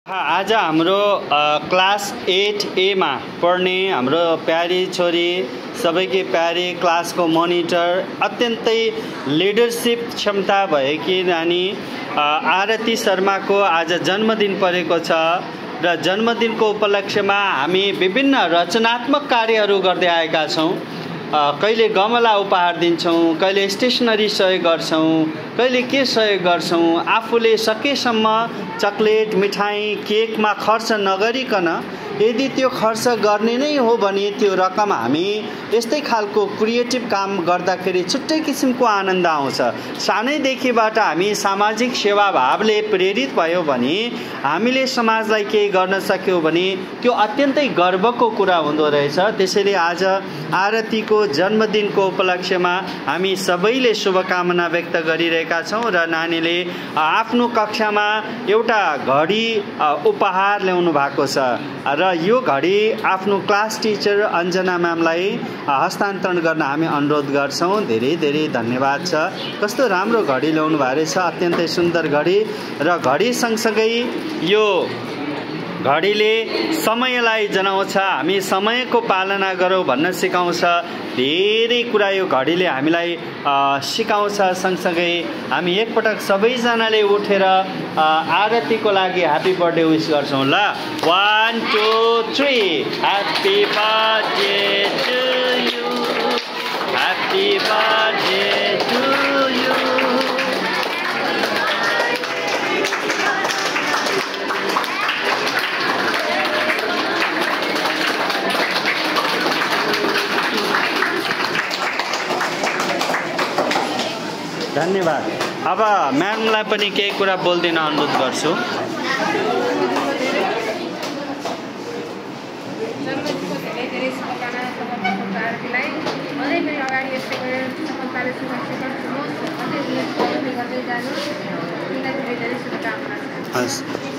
आज हाम्रो class 8A मा पढ्ने हाम्रो प्यारी छोरी सबैकी प्यारी क्लासको मोनिटर अत्यन्तै लिडरशिप क्षमता भएकी नानी आरती शर्माको आज जन्मदिन परेको छ र जन्मदिनको उपलक्ष्यमा हामी विभिन्न रचनात्मक कार्यहरू गर्दै आएका छौं। कहिले गमला उपहार दिन्छौं, कहिले स्टेशनरी सहयोग गर्छौं, कहिले के सहयोग गर्छौं। आफूले सकेसम्म चकलेट मिठाई केकमा खर्च नगरिकन यदि त्यो खर्च गर्ने नै हो भने त्यो रकम हामी यस्तै खालको क्रिएटिभ काम गर्दाखेरि छुट्टै किसिमको आनन्द आउँछ। सानैदेखिबाट हामी सामाजिक सेवा भावले प्रेरित भयो भने हामीले समाजलाई केही गर्न सक्यौं भने त्यो अत्यन्तै गर्वको कुरा हुँदो रहेछ। त्यसैले आज आरतीको जन्मदिनको उपलक्ष्यमा हामी सबैले शुभकामना व्यक्त गरिरहेका छौं र नानीले आफ्नो कक्षामा एउटा घडी उपहार ल्याउनु भएको छ र यो घडी आफ्नो क्लास टिचर अञ्जना म्यामलाई हस्तान्तरण गर्न हामी अनुरोध गर्छौं। धेरै धेरै धन्यवाद छ। कस्तो राम्रो घडी ल्याउनु भएको रहेछ, अत्यन्तै सुन्दर घडी र घडी सँगसँगै यो घडीले समयलाई जनाउँछ, हामी समयको पालना गरौँ भन्न सिकाउँछ। धेरै कुरा यो घडीले हामीलाई सिकाउँछ। सँगसँगै हामी एकपटक सबैजनाले उठेर आरतीको लागि ह्यापी बर्थडे विश गर्छौं ल। 1 2 3 happy birthday to you, happy birthday to you. धन्यवाद। अब म्यामलाई पनि केही कुरा बोल्दिन अनुरोध गर्छु।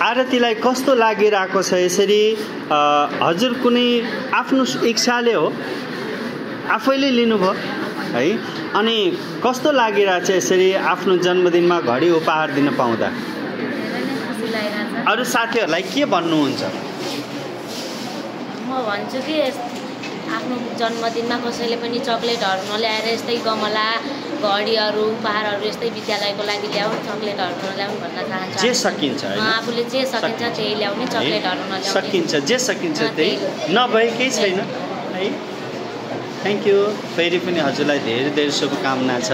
आरतीलाई कस्तो लागिरहेको छ यसरी हजुर कुनै आफ्नो इच्छाले हो आफैले लिनुभयो है, अनि कस्तो लागिरहेछ यसरी आफ्नो जन्मदिनमा घडी उपहार दिन पाउँदा? अरू साथीहरूलाई के भन्नुहुन्छ? म भन्छु कि आफ्नो जन्मदिनमा कसैले पनि चकलेटहरू नल्याएर यस्तै गमला घडीहरू उपहारहरू यस्तै विद्यालयको लागि ल्याऊ, चकलेटहरू नल्याउनु भन्न चाहन्छु। जे सकिन्छ आफूले जे सकिन्छ त्यही ल्याउने, चकलेटहरू नल्याउने सकिन्छ, जे सकिन्छ त्यही, नभए केही छैन है। Thank you. फेरि पनि हजुरलाई धेरै धेरै शुभकामना छ।